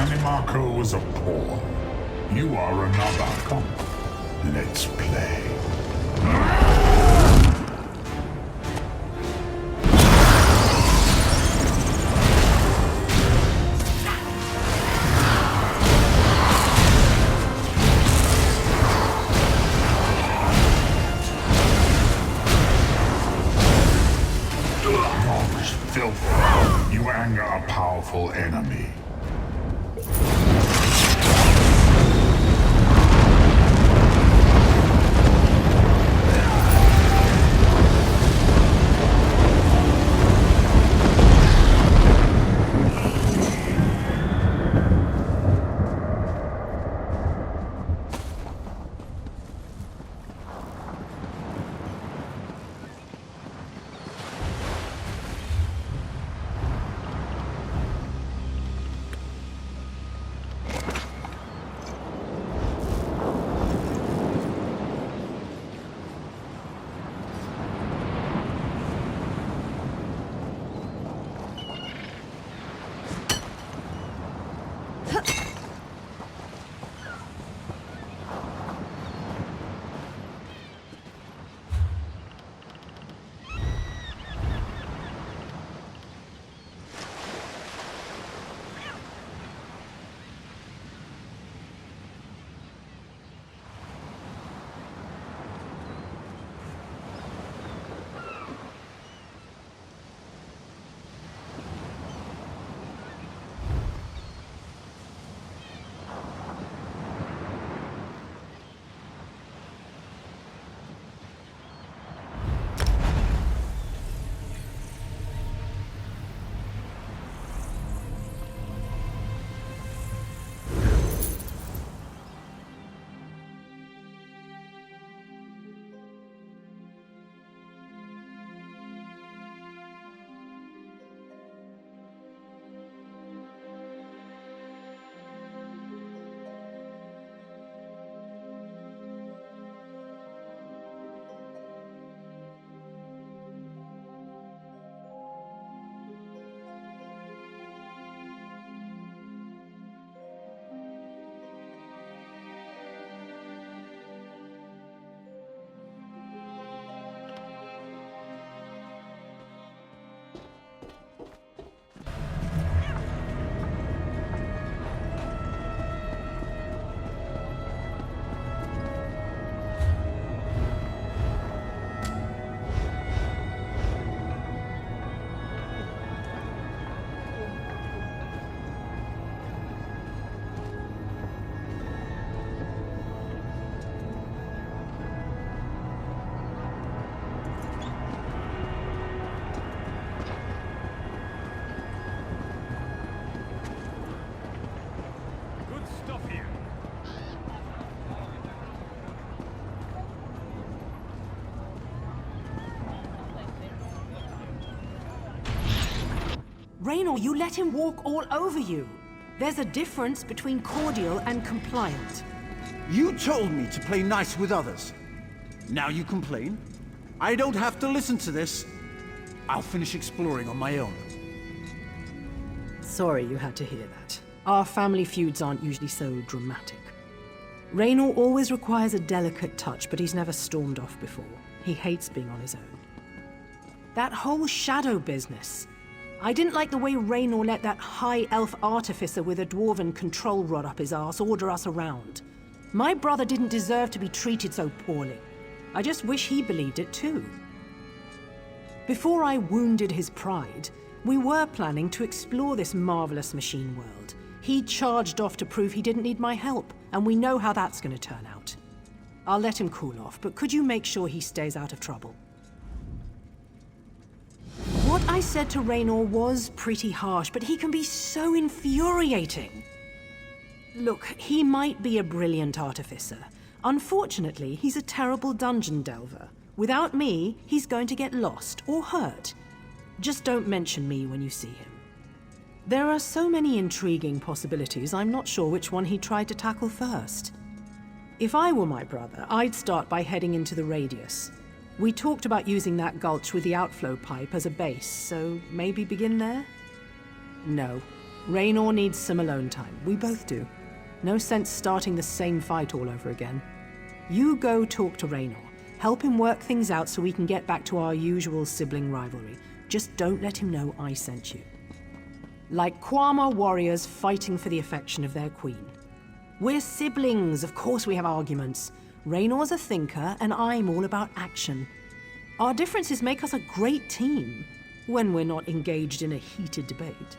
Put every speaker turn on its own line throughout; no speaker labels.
Animako was a pawn. You are another. Come, let's play. Filth. You anger a powerful enemy.
Raynor, you let him walk all over you. There's a difference between cordial and compliant.
You told me to play nice with others. Now you complain? I don't have to listen to this. I'll finish exploring on my own.
Sorry you had to hear that. Our family feuds aren't usually so dramatic. Raynor always requires a delicate touch, but he's never stormed off before. He hates being on his own. That whole shadow business. I didn't like the way Raynor let that high elf artificer with a dwarven control rod up his arse order us around. My brother didn't deserve to be treated so poorly. I just wish he believed it too. Before I wounded his pride, we were planning to explore this marvelous machine world. He charged off to prove he didn't need my help, and we know how that's going to turn out. I'll let him cool off, but could you make sure he stays out of trouble? What I said to Raynor was pretty harsh, but he can be so infuriating. Look, he might be a brilliant artificer. Unfortunately, he's a terrible dungeon delver. Without me, he's going to get lost or hurt. Just don't mention me when you see him. There are so many intriguing possibilities, I'm not sure which one he'd try to tackle first. If I were my brother, I'd start by heading into the radius. We talked about using that gulch with the outflow pipe as a base, so maybe begin there? No. Raynor needs some alone time. We both do. No sense starting the same fight all over again. You go talk to Raynor. Help him work things out so we can get back to our usual sibling rivalry. Just don't let him know I sent you. Like Kwama warriors fighting for the affection of their queen. We're siblings, of course we have arguments. Raynor's a thinker, and I'm all about action. Our differences make us a great team, when we're not engaged in a heated debate.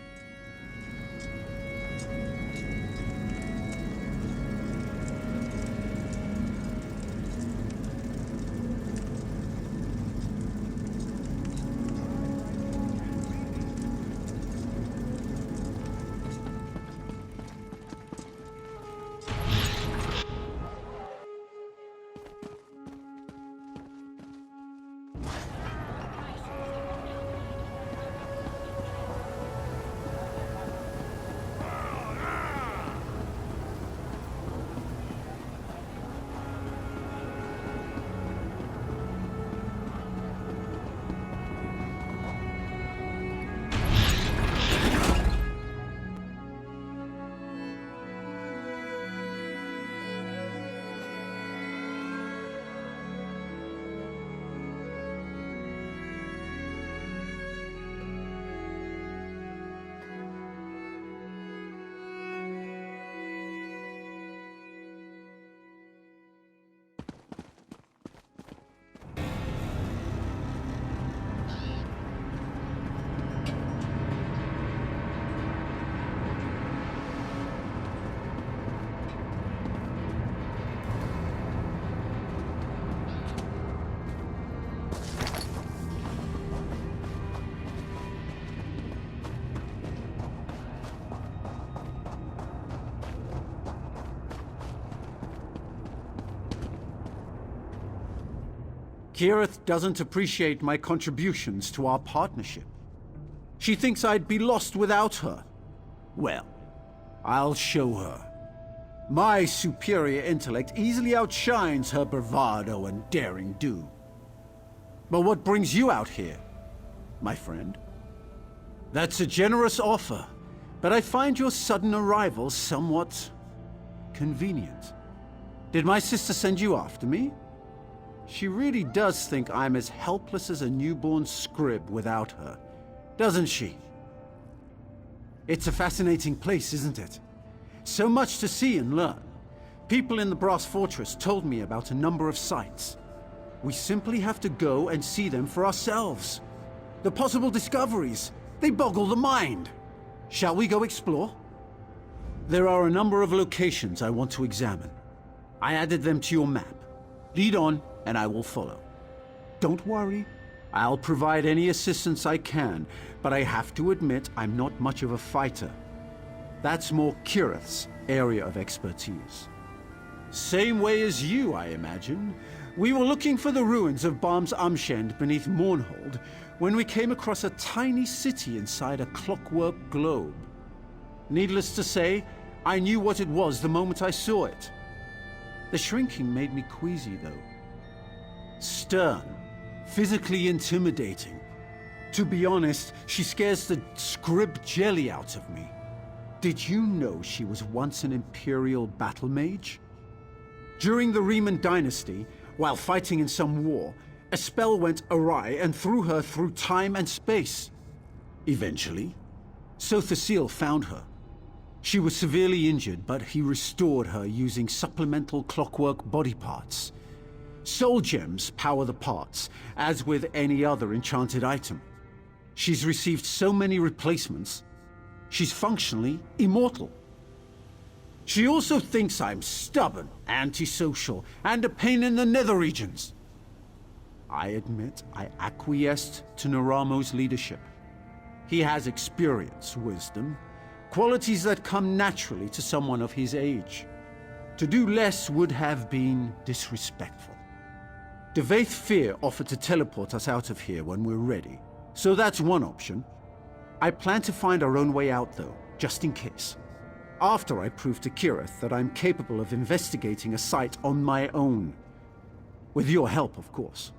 Kireth doesn't appreciate my contributions to our partnership. She thinks I'd be lost without her. Well, I'll show her. My superior intellect easily outshines her bravado and daring do. But what brings you out here, my friend? That's a generous offer, but I find your sudden arrival somewhat convenient. Did my sister send you after me? She really does think I'm as helpless as a newborn scrib without her, doesn't she? It's a fascinating place, isn't it? So much to see and learn. People in the Brass Fortress told me about a number of sites. We simply have to go and see them for ourselves. The possible discoveries, they boggle the mind. Shall we go explore? There are a number of locations I want to examine. I added them to your map. Lead on, and I will follow. Don't worry. I'll provide any assistance I can, but I have to admit I'm not much of a fighter. That's more Kireth's area of expertise. Same way as you, I imagine. We were looking for the ruins of Barm's Amshend beneath Mournhold when we came across a tiny city inside a clockwork globe. Needless to say, I knew what it was the moment I saw it. The shrinking made me queasy, though. Stern, physically intimidating. To be honest, she scares the scrib jelly out of me. Did you know she was once an Imperial battle mage? During the Riemann dynasty, while fighting in some war, a spell went awry and threw her through time and space. Eventually, Sothasil found her. She was severely injured, but he restored her using supplemental clockwork body parts. Soul gems power the parts, as with any other enchanted item. She's received so many replacements, she's functionally immortal. She also thinks I'm stubborn, antisocial, and a pain in the nether regions. I admit I acquiesced to Naramo's leadership. He has experience, wisdom, qualities that come naturally to someone of his age. To do less would have been disrespectful. Devaith Fear offered to teleport us out of here when we're ready, so that's one option. I plan to find our own way out, though, just in case. After I prove to Kireth that I'm capable of investigating a site on my own. With your help, of course.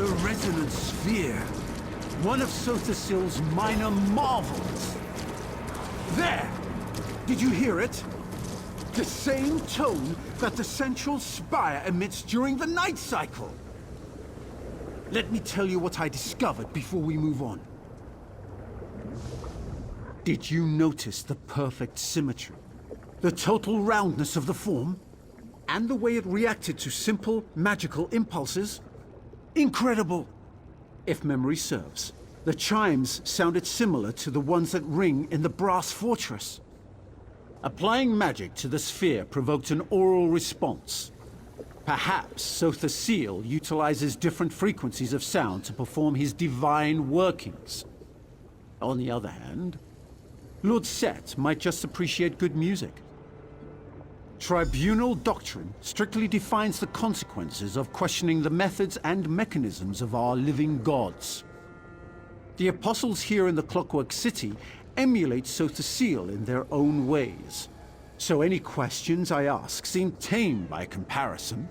The resonant sphere. One of Sothasyl's minor marvels. There! Did you hear it? The same tone that the central spire emits during the night cycle. Let me tell you what I discovered before we move on. Did you notice the perfect symmetry? The total roundness of the form? And the way it reacted to simple, magical impulses? Incredible! If memory serves, the chimes sounded similar to the ones that ring in the brass fortress. Applying magic to the sphere provoked an aural response. Perhaps Sothasyl utilizes different frequencies of sound to perform his divine workings. On the other hand, Lord Set might just appreciate good music. Tribunal doctrine strictly defines the consequences of questioning the methods and mechanisms of our living gods. The apostles here in the Clockwork City emulate Sothasyl in their own ways. So any questions I ask seem tame by comparison.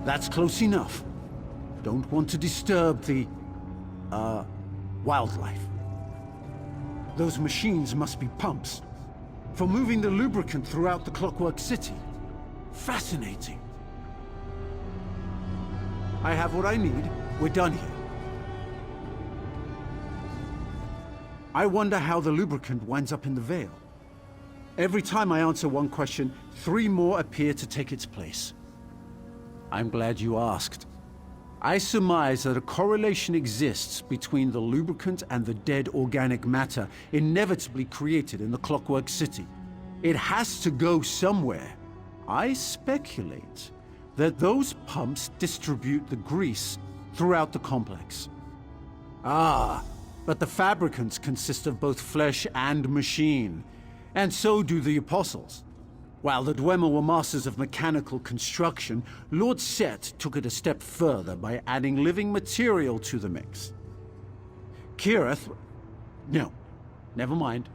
That's close enough. Don't want to disturb the, wildlife. Those machines must be pumps for moving the lubricant throughout the Clockwork City. Fascinating. I have what I need. We're done here. I wonder how the lubricant winds up in the Vale. Every time I answer one question, 3 more appear to take its place. I'm glad you asked. I surmise that a correlation exists between the lubricant and the dead organic matter inevitably created in the Clockwork City. It has to go somewhere. I speculate that those pumps distribute the grease throughout the complex. Ah, but the fabricants consist of both flesh and machine, and so do the apostles. While the Dwemer were masters of mechanical construction, Lord Set took it a step further by adding living material to the mix. Kireth... No, never mind.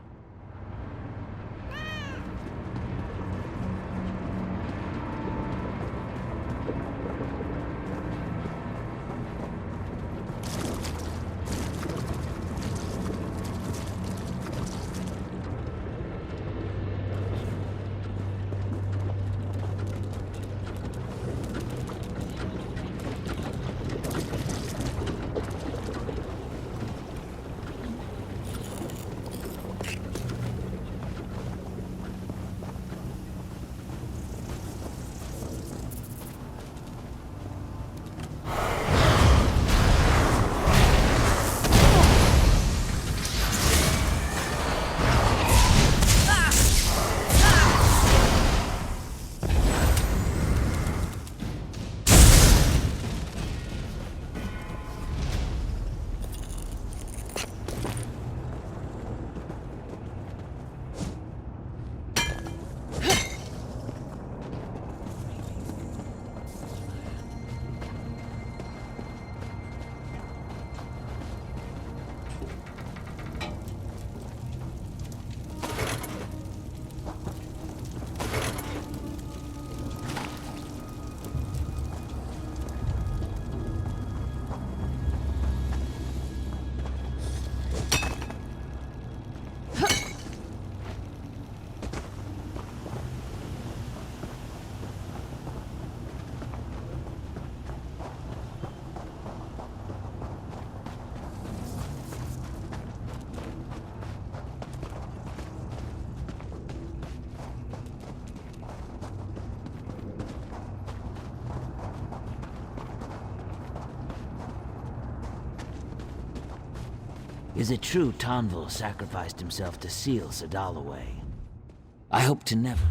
Is it true Tonville sacrificed himself to seal Sadal away? I hope to never.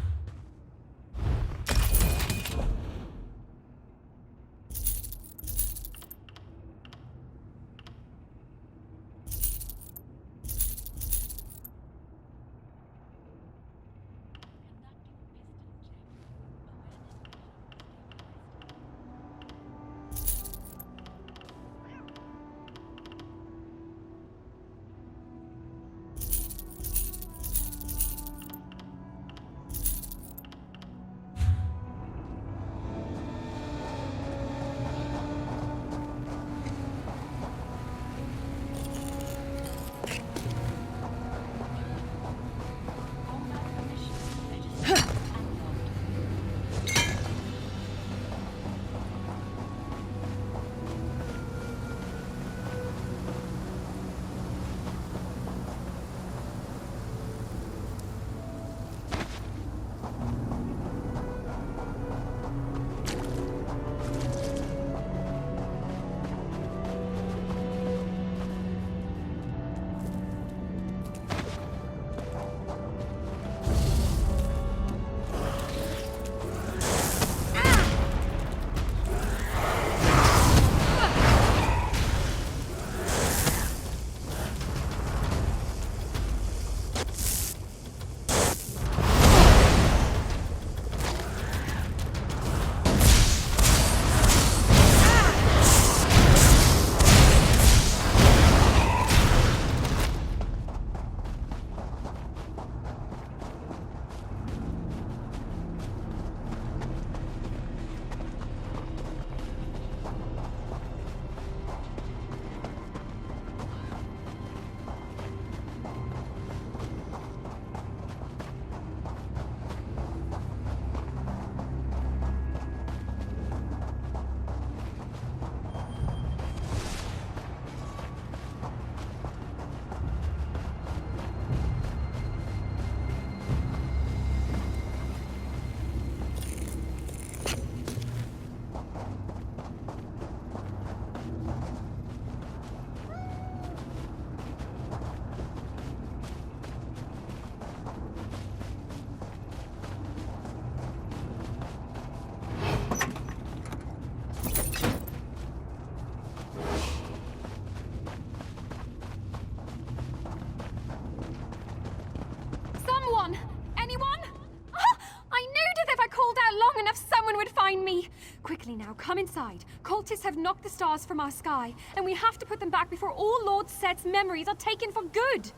Quickly now, come inside. Cultists have knocked the stars from our sky, and we have to put them back before all Lord Set's memories are taken for good.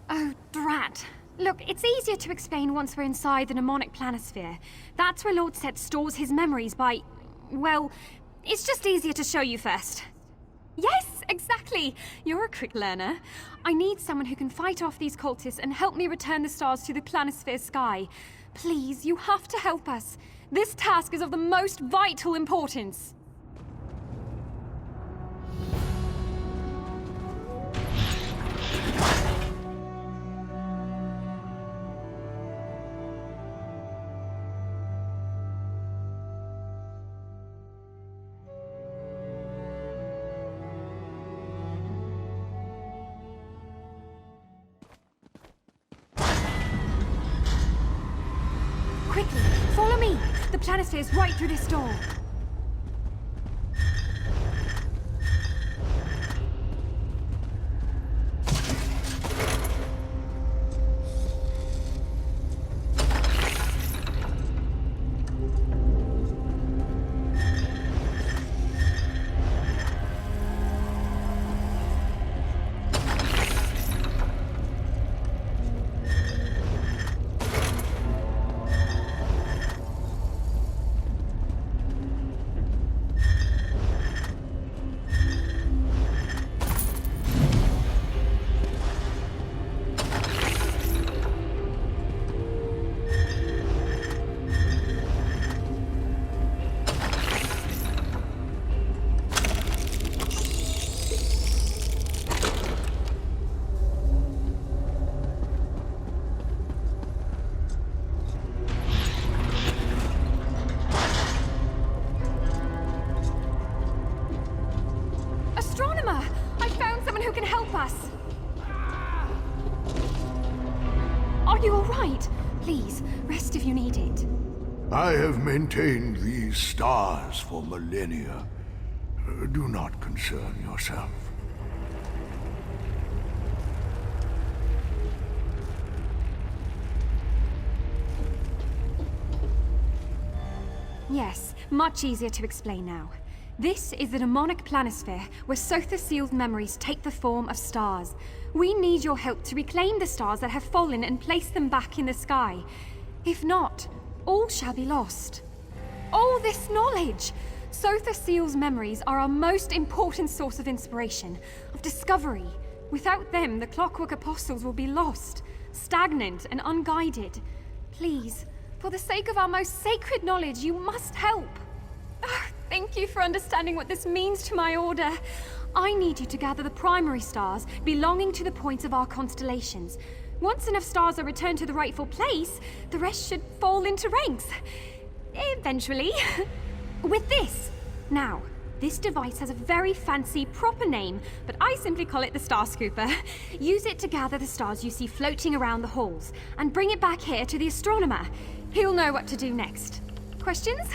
Oh, drat. Look, it's easier to explain once we're inside the mnemonic planisphere. That's where Lord Set stores his memories by... well, it's just easier to show you first. Yes, exactly. You're a quick learner. I need someone who can fight off these cultists and help me return the stars to the planisphere sky. Please, you have to help us. This task is of the most vital importance. Quickly, follow me! The planisphere is right through this door.
I have maintained these stars for millennia. Do not concern yourself.
Yes, much easier to explain now. This is the demonic planisphere where Sotha sealed memories take the form of stars. We need your help to reclaim the stars that have fallen and place them back in the sky. If not, all shall be lost. All this knowledge! Sotha seal's memories are our most important source of inspiration, of discovery. Without them, the Clockwork Apostles will be lost, stagnant and unguided. Please, for the sake of our most sacred knowledge, you must help. Oh, thank you for understanding what this means to my order. I need you to gather the primary stars belonging to the points of our constellations. Once enough stars are returned to the rightful place, the rest should fall into ranks. Eventually. With this. Now, this device has a very fancy, proper name, but I simply call it the Star Scooper. Use it to gather the stars you see floating around the halls, and bring it back here to the astronomer. He'll know what to do next. Questions?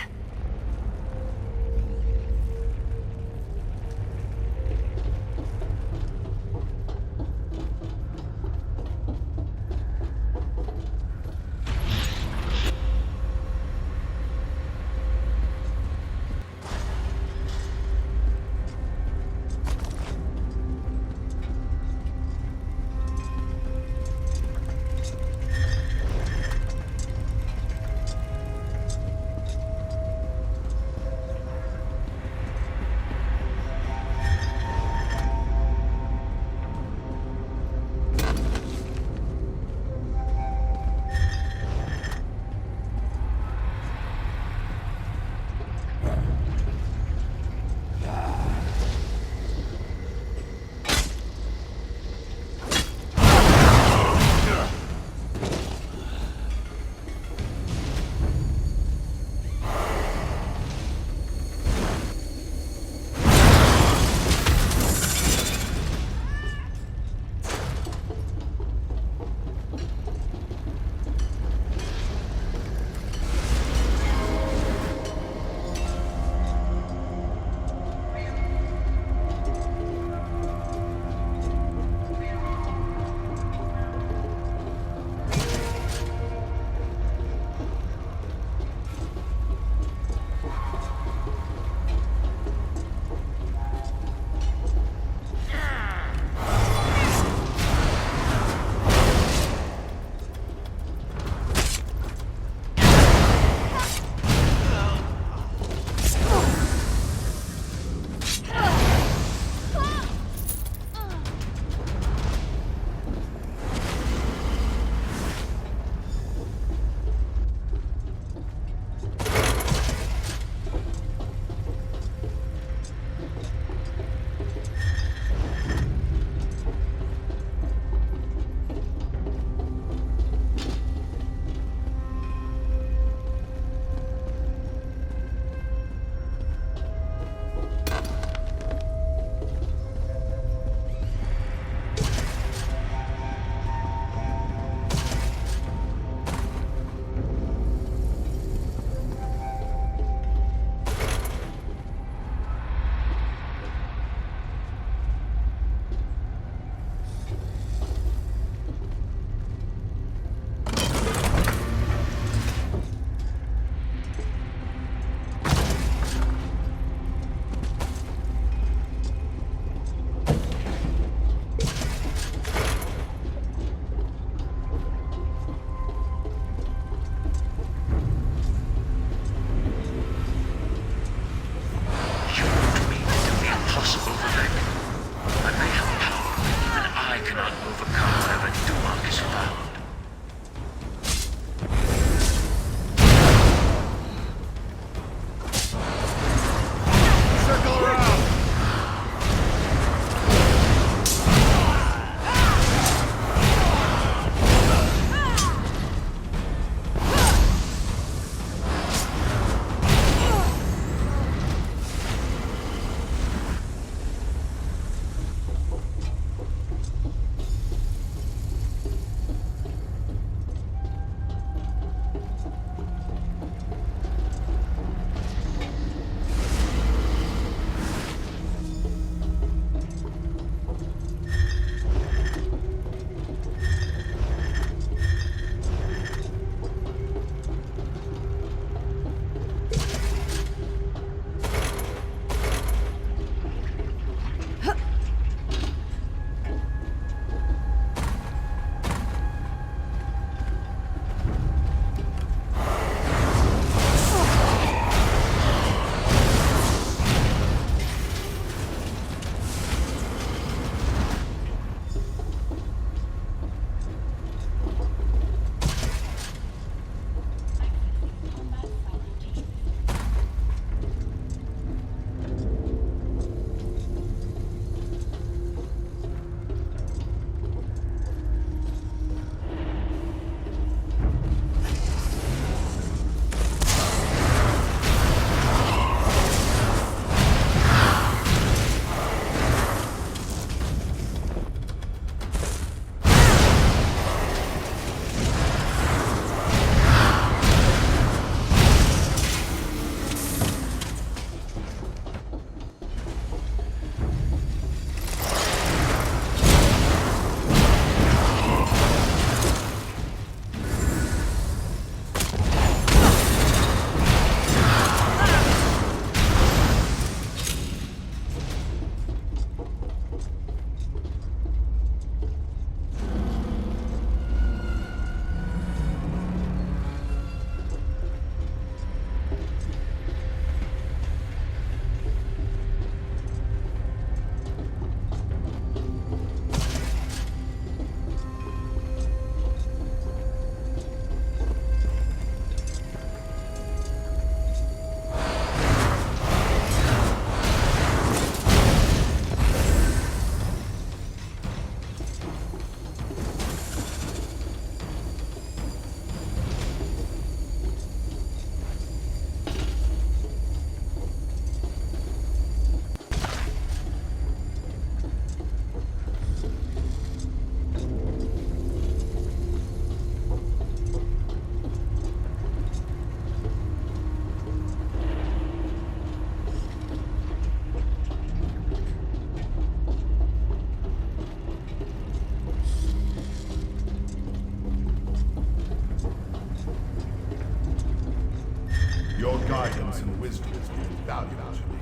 Your guidance and wisdom is invaluable to me.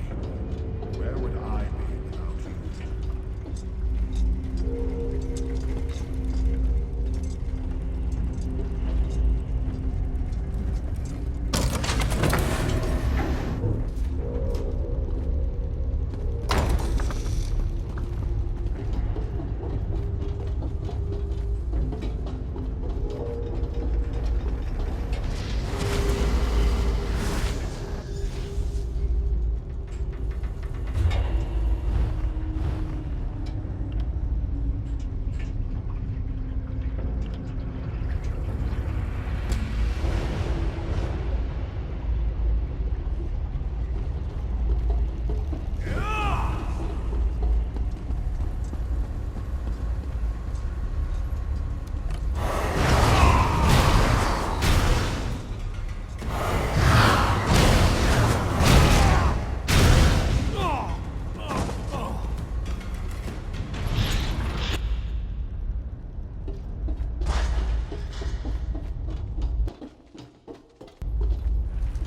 Where would I be without you?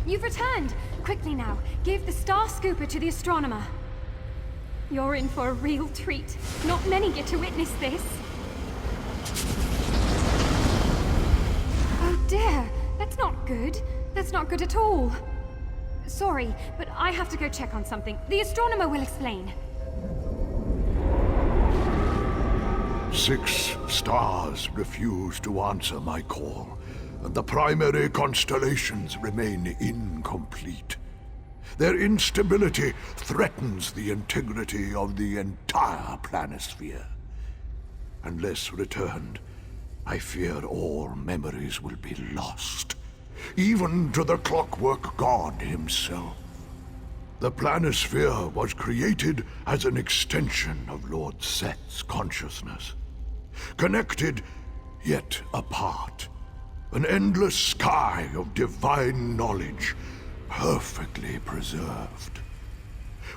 You've returned! Quickly now, give the Star Scooper to the astronomer. You're in for a real treat. Not many get to witness this. Oh dear, that's not good. That's not good at all. Sorry, but I have to go check on something. The astronomer will explain.
6 stars refuse to answer my call, and the primary constellations remain incomplete. Their instability threatens the integrity of the entire planisphere. Unless returned, I fear all memories will be lost, even to the clockwork god himself. The planisphere was created as an extension of Lord Set's consciousness. Connected, yet apart. An endless sky of divine knowledge, perfectly preserved.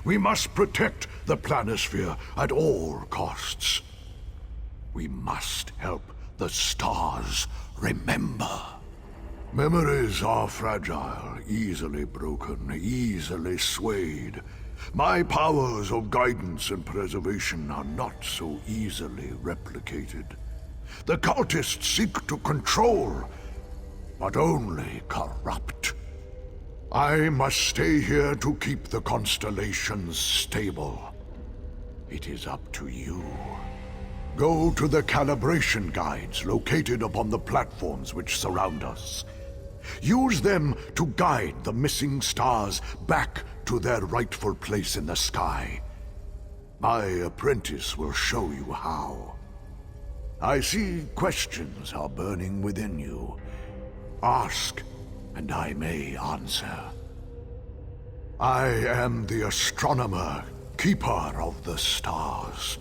We must protect the planisphere at all costs. We must help the stars remember. Memories are fragile, easily broken, easily swayed. My powers of guidance and preservation are not so easily replicated. The cultists seek to control, but only corrupt. I must stay here to keep the constellations stable. It is up to you. Go to the calibration guides located upon the platforms which surround us. Use them to guide the missing stars back to their rightful place in the sky. My apprentice will show you how. I see questions are burning within you. Ask, and I may answer. I am the astronomer, keeper of the stars.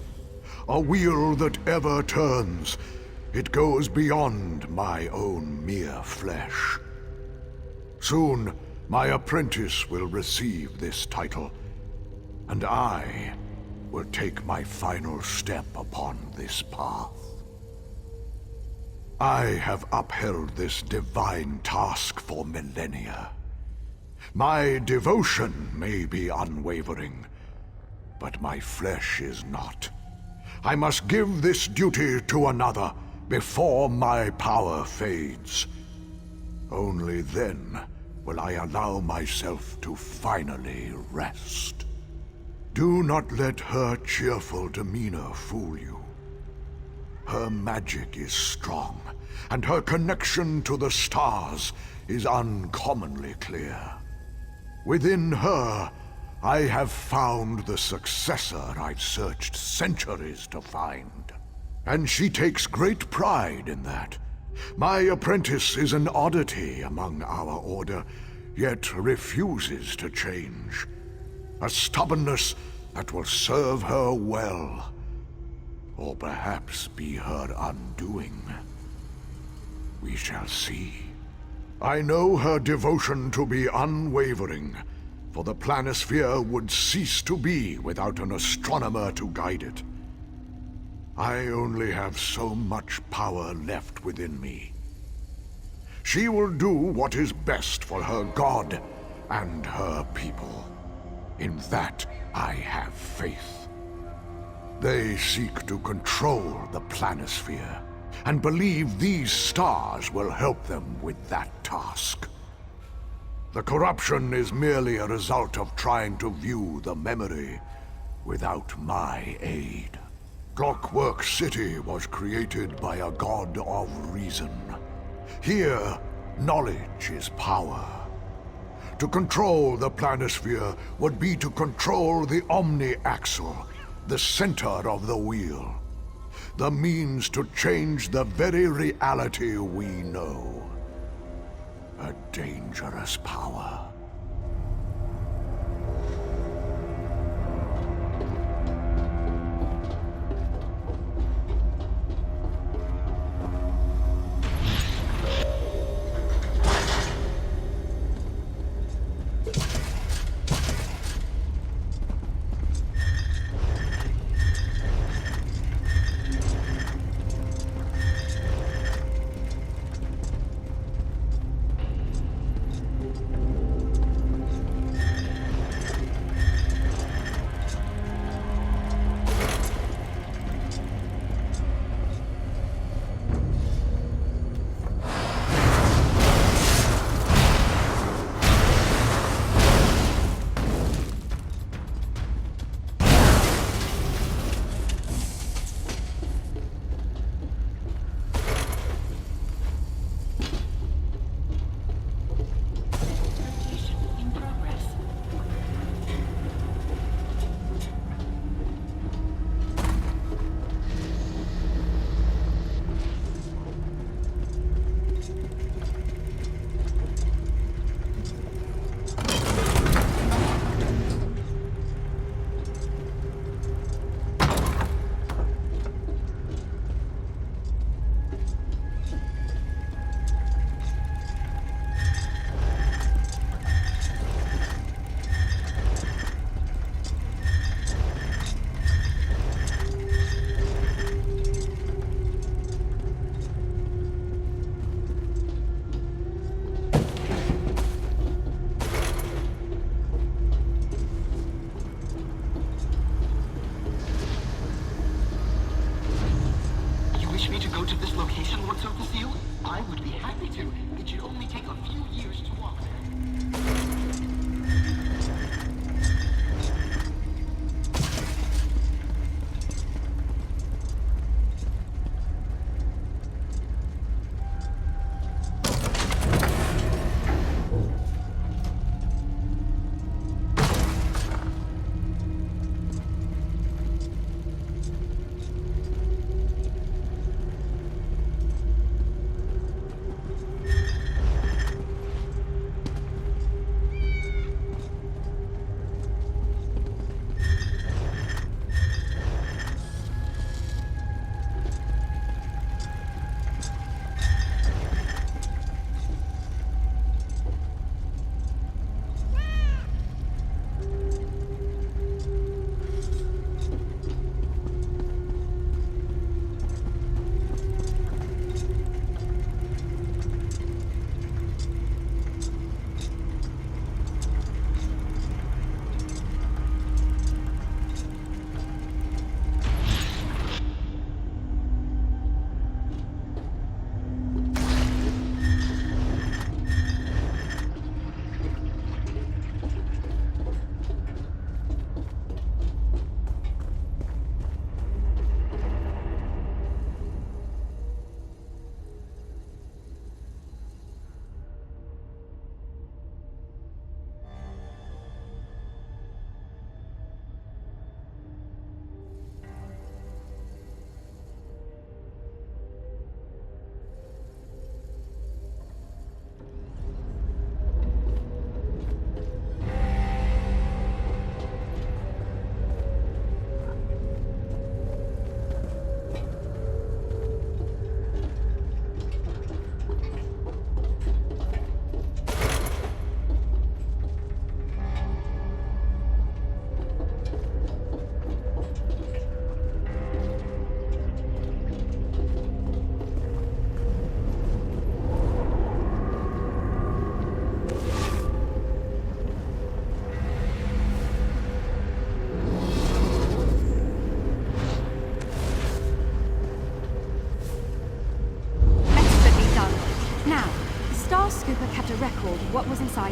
A wheel that ever turns. It goes beyond my own mere flesh. Soon, my apprentice will receive this title, and I will take my final step upon this path. I have upheld this divine task for millennia. My devotion may be unwavering, but my flesh is not. I must give this duty to another before my power fades. Only then will I allow myself to finally rest. Do not let her cheerful demeanor fool you. Her magic is strong, and her connection to the stars is uncommonly clear. Within her, I have found the successor I've searched centuries to find. And she takes great pride in that. My apprentice is an oddity among our order, yet refuses to change. A stubbornness that will serve her well, or perhaps be her undoing. We shall see. I know her devotion to be unwavering, for the planisphere would cease to be without an astronomer to guide it. I only have so much power left within me. She will do what is best for her god and her people. In that, I have faith. They seek to control the planisphere, and believe these stars will help them with that task. The corruption is merely a result of trying to view the memory without my aid. Clockwork City was created by a god of reason. Here, knowledge is power. To control the planisphere would be to control the omni-axle, the center of the wheel. The means to change the very reality we know. A dangerous power.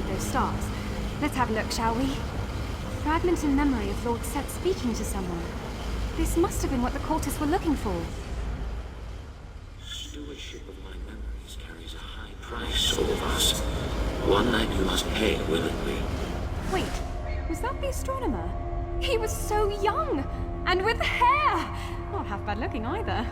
with those stars. Let's have a look, shall we? Fragment in memory of Lord Set speaking to someone. This must have been what the cultists were looking for.
Stewardship of my memories carries a high price, all of us. One that you must pay willingly.
Wait, was that the astronomer? He was so young! And with hair! Not half bad looking either.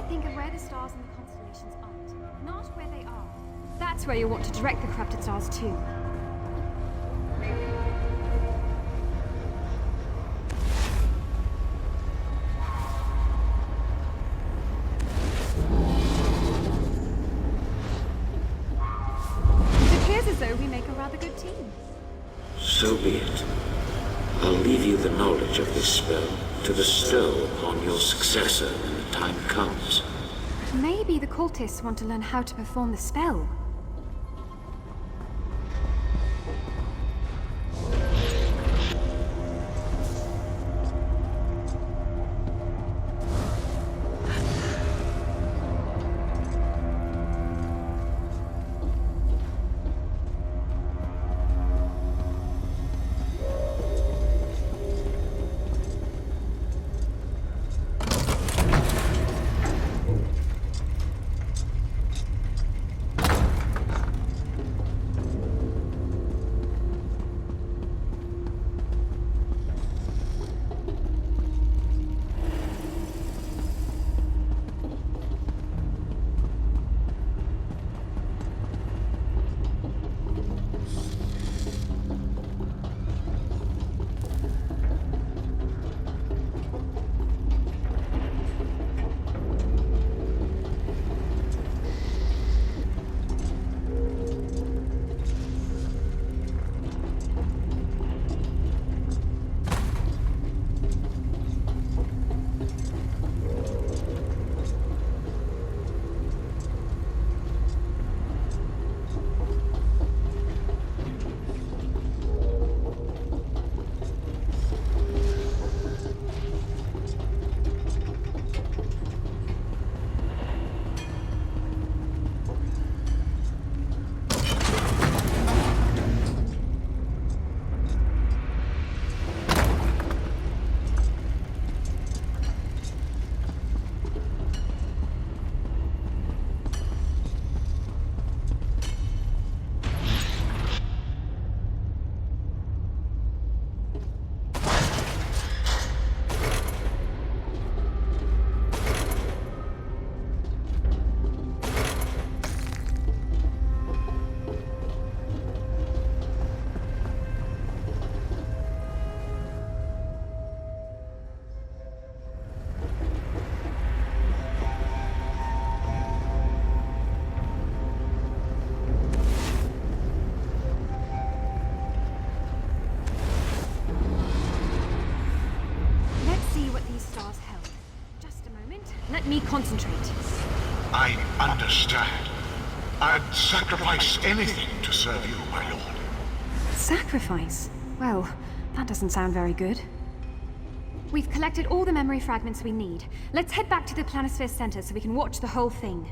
Think of where the stars in the constellations aren't, not where they are. That's where you want to direct the corrupted stars to. It appears as though we make a rather good team.
So be it. I'll leave you the knowledge of this spell to bestow upon your successor when the time comes.
Maybe the cultists want to learn how to perform the spell. these stars held. Just a moment. Let me concentrate.
I understand. I'd sacrifice anything to serve you, my lord.
Sacrifice? Well, that doesn't sound very good. We've collected all the memory fragments we need. Let's head back to the Planisphere Center so we can watch the whole thing.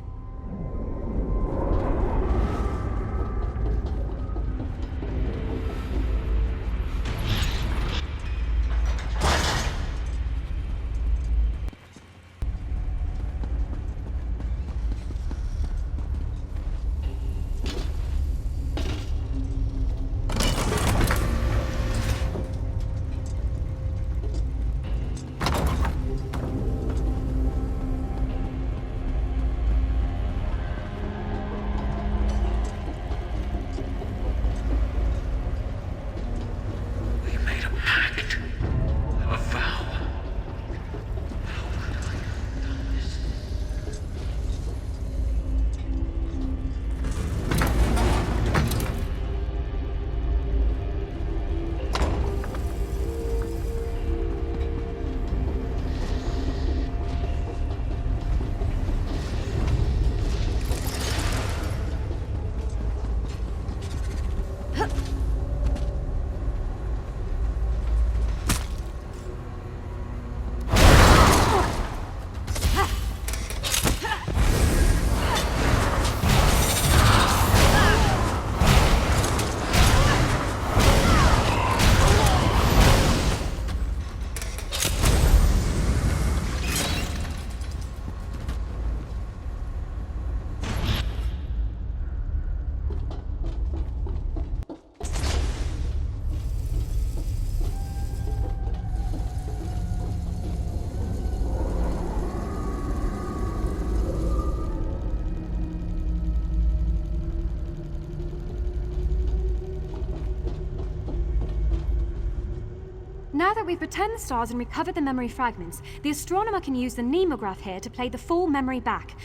Now that we've returned the stars and recovered the memory fragments, the astronomer can use the nemograph here to play the full memory back.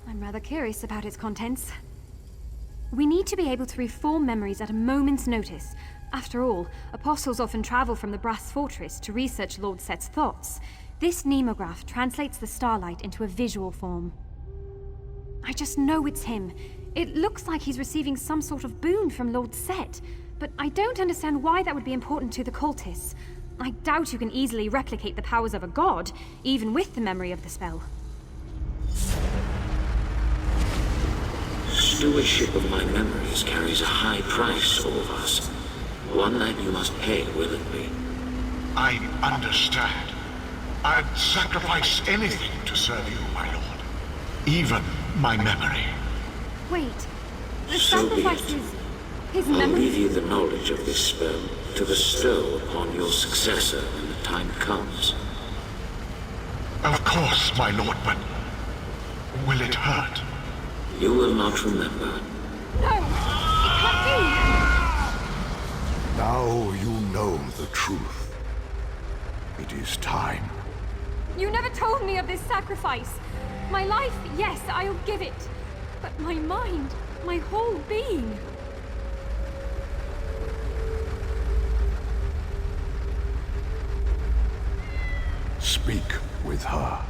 I'm rather curious about its contents. We need to be able to reform memories at a moment's notice. After all, apostles often travel from the Brass Fortress to research Lord Set's thoughts. This nemograph translates the starlight into a visual form. I just know it's him. It looks like he's receiving some sort of boon from Lord Set, but I don't understand why that would be important to the cultists. I doubt you can easily replicate the powers of a god, even with the memory of the spell.
Stewardship of my memories carries a high price, all of us. One that you must pay willingly.
I understand. I'd sacrifice anything to serve you, my lord. Even my memory.
Wait, the
So be
sacrifice
it.
is his
I'll
memory?
leave you the knowledge of this spell to bestow upon your successor when the time comes.
Of course, my lord, but will it hurt?
You will not remember.
No! It can't
Now you know the truth. It is time.
be! You never told me of this sacrifice! My life, yes, I'll give it. But my mind, my whole being...
Speak with her.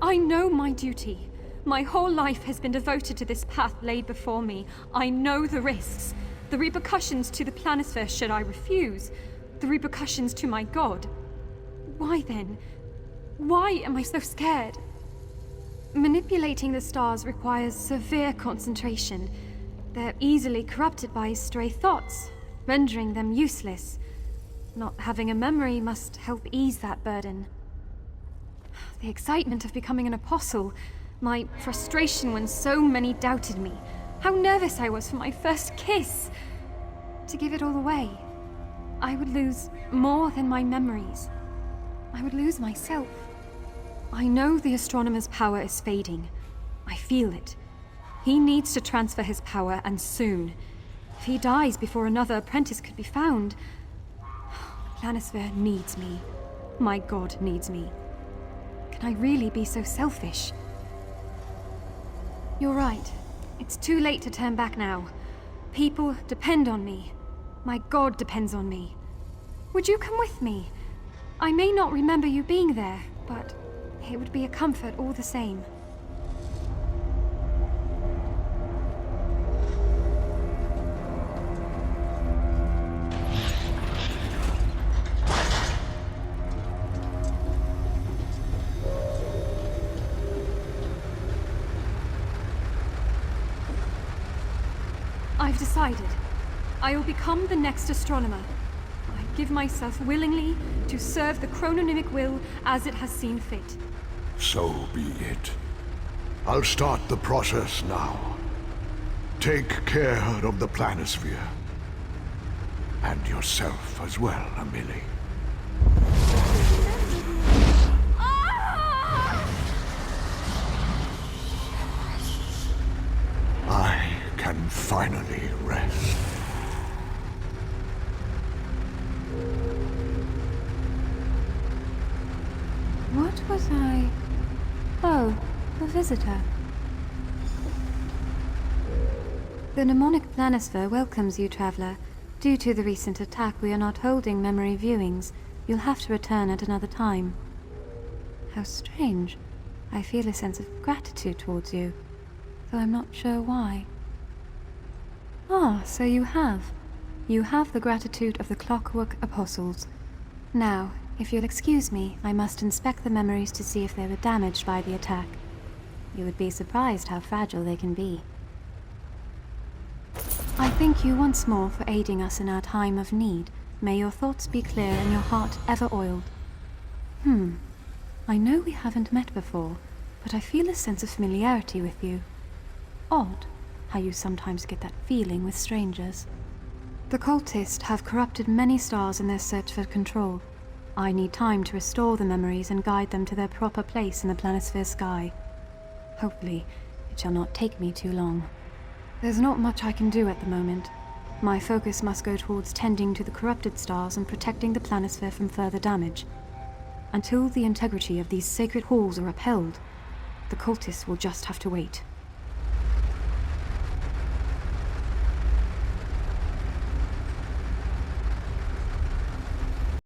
I know my duty. My whole life has been devoted to this path laid before me. I know the risks. The repercussions to the Planisphere should I refuse. The repercussions to my god. Why then? Why am I so scared? Manipulating the stars requires severe concentration. They're easily corrupted by stray thoughts, rendering them useless. Not having a memory must help ease that burden. The excitement of becoming an apostle, my frustration when so many doubted me, how nervous I was for my first kiss. To give it all away, I would lose more than my memories. I would lose myself. I know the astronomer's power is fading. I feel it. He needs to transfer his power, and soon. If he dies before another apprentice could be found... The Planisphere needs me. My god needs me. Can I really be so selfish? You're right. It's too late to turn back now. People depend on me. My god depends on me. Would you come with me? I may not remember you being there, but it would be a comfort all the same. I've decided. I will become the next astronomer. I give myself willingly to serve the chrononymic will as it has seen fit.
So be it. I'll start the process now. Take care of the planisphere. And yourself as well, Amelie. I can finally rest.
What was I? Oh, a visitor. The mnemonic planisphere welcomes you, traveler. Due to the recent attack, we are not holding memory viewings. You'll have to return at another time. How strange. I feel a sense of gratitude towards you, though I'm not sure why. Ah, so you have. You have the gratitude of the Clockwork Apostles. Now, if you'll excuse me, I must inspect the memories to see if they were damaged by the attack. You would be surprised how fragile they can be. I thank you once more for aiding us in our time of need. May your thoughts be clear and your heart ever oiled. I know we haven't met before, but I feel a sense of familiarity with you. Odd how you sometimes get that feeling with strangers. The cultists have corrupted many stars in their search for control. I need time to restore the memories and guide them to their proper place in the planisphere sky. Hopefully, it shall not take me too long. There's not much I can do at the moment. My focus must go towards tending to the corrupted stars and protecting the planisphere from further damage. Until the integrity of these sacred halls are upheld, the cultists will just have to wait.